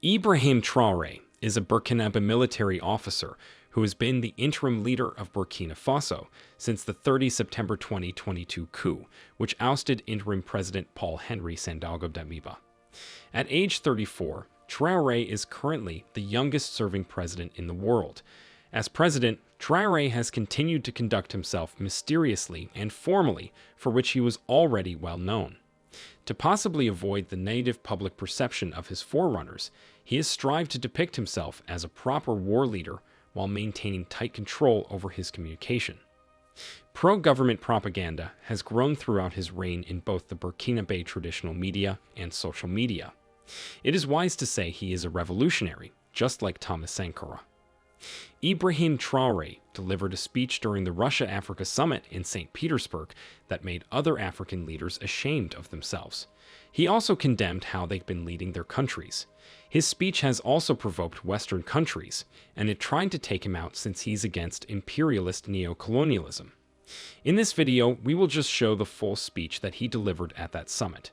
Ibrahim Traore is a Burkinabe military officer who has been the interim leader of Burkina Faso since the 30 September 2022 coup, which ousted interim President Paul-Henri Sandaogo Damiba. At age 34, Traore is currently the youngest serving president in the world. As president, Traore has continued to conduct himself mysteriously and formally, for which he was already well known. To possibly avoid the negative public perception of his forerunners, he has strived to depict himself as a proper war leader while maintaining tight control over his communication. Pro-government propaganda has grown throughout his reign in both the Burkinabe traditional media and social media. It is wise to say he is a revolutionary, just like Thomas Sankara. Ibrahim Traore delivered a speech during the Russia-Africa Summit in St. Petersburg that made other African leaders ashamed of themselves. He also condemned how they've been leading their countries. His speech has also provoked Western countries, and it tried to take him out since he's against imperialist neocolonialism. In this video, we will just show the full speech that he delivered at that summit.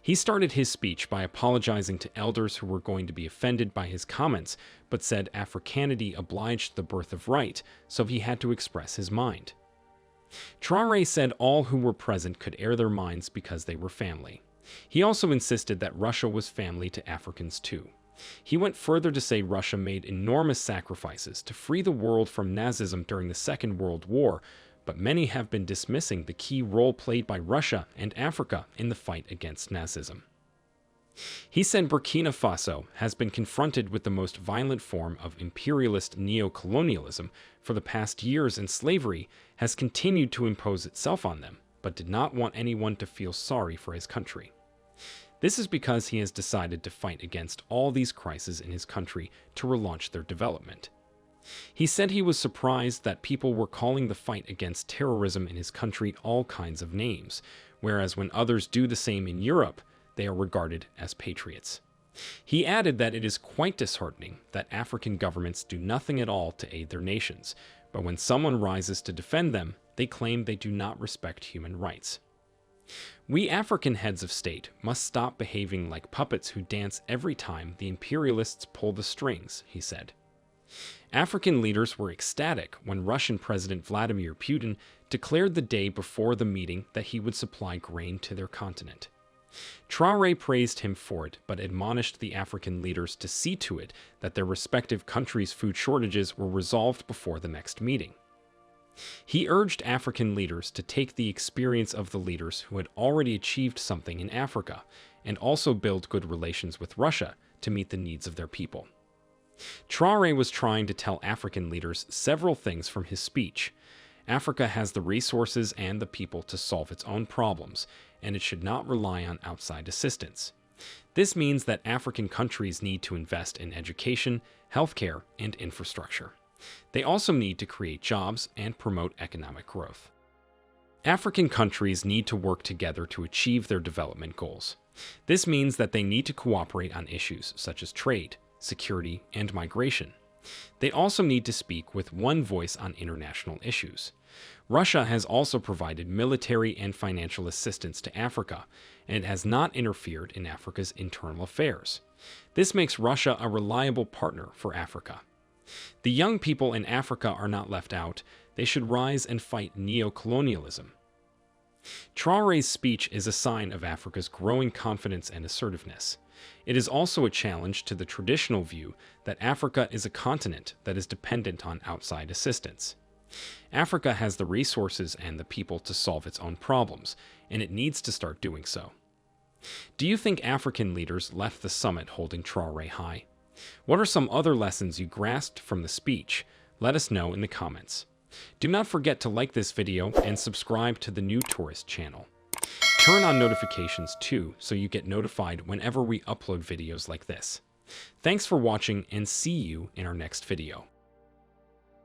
He started his speech by apologizing to elders who were going to be offended by his comments, but said Africanity obliged the birth of right, so he had to express his mind. Traore said all who were present could air their minds because they were family. He also insisted that Russia was family to Africans too. He went further to say Russia made enormous sacrifices to free the world from Nazism during the Second World War, but many have been dismissing the key role played by Russia and Africa in the fight against Nazism. He said Burkina Faso has been confronted with the most violent form of imperialist neocolonialism for the past years, and slavery has continued to impose itself on them, but did not want anyone to feel sorry for his country. This is because he has decided to fight against all these crises in his country to relaunch their development. He said he was surprised that people were calling the fight against terrorism in his country all kinds of names, whereas when others do the same in Europe, they are regarded as patriots. He added that it is quite disheartening that African governments do nothing at all to aid their nations, but when someone rises to defend them, they claim they do not respect human rights. We African heads of state must stop behaving like puppets who dance every time the imperialists pull the strings, he said. African leaders were ecstatic when Russian President Vladimir Putin declared the day before the meeting that he would supply grain to their continent. Traore praised him for it, but admonished the African leaders to see to it that their respective countries' food shortages were resolved before the next meeting. He urged African leaders to take the experience of the leaders who had already achieved something in Africa, and also build good relations with Russia to meet the needs of their people. Traore was trying to tell African leaders several things from his speech. Africa has the resources and the people to solve its own problems, and it should not rely on outside assistance. This means that African countries need to invest in education, healthcare, and infrastructure. They also need to create jobs and promote economic growth. African countries need to work together to achieve their development goals. This means that they need to cooperate on issues such as trade, security, and migration. They also need to speak with one voice on international issues. Russia has also provided military and financial assistance to Africa, and it has not interfered in Africa's internal affairs. This makes Russia a reliable partner for Africa. The young people in Africa are not left out. They should rise and fight neocolonialism. Traore's speech is a sign of Africa's growing confidence and assertiveness. It is also a challenge to the traditional view that Africa is a continent that is dependent on outside assistance. Africa has the resources and the people to solve its own problems, and it needs to start doing so. Do you think African leaders left the summit holding Traore high? What are some other lessons you grasped from the speech? Let us know in the comments. Do not forget to like this video and subscribe to the New Tourist channel. Turn on notifications too, so you get notified whenever we upload videos like this. Thanks for watching, and see you in our next video.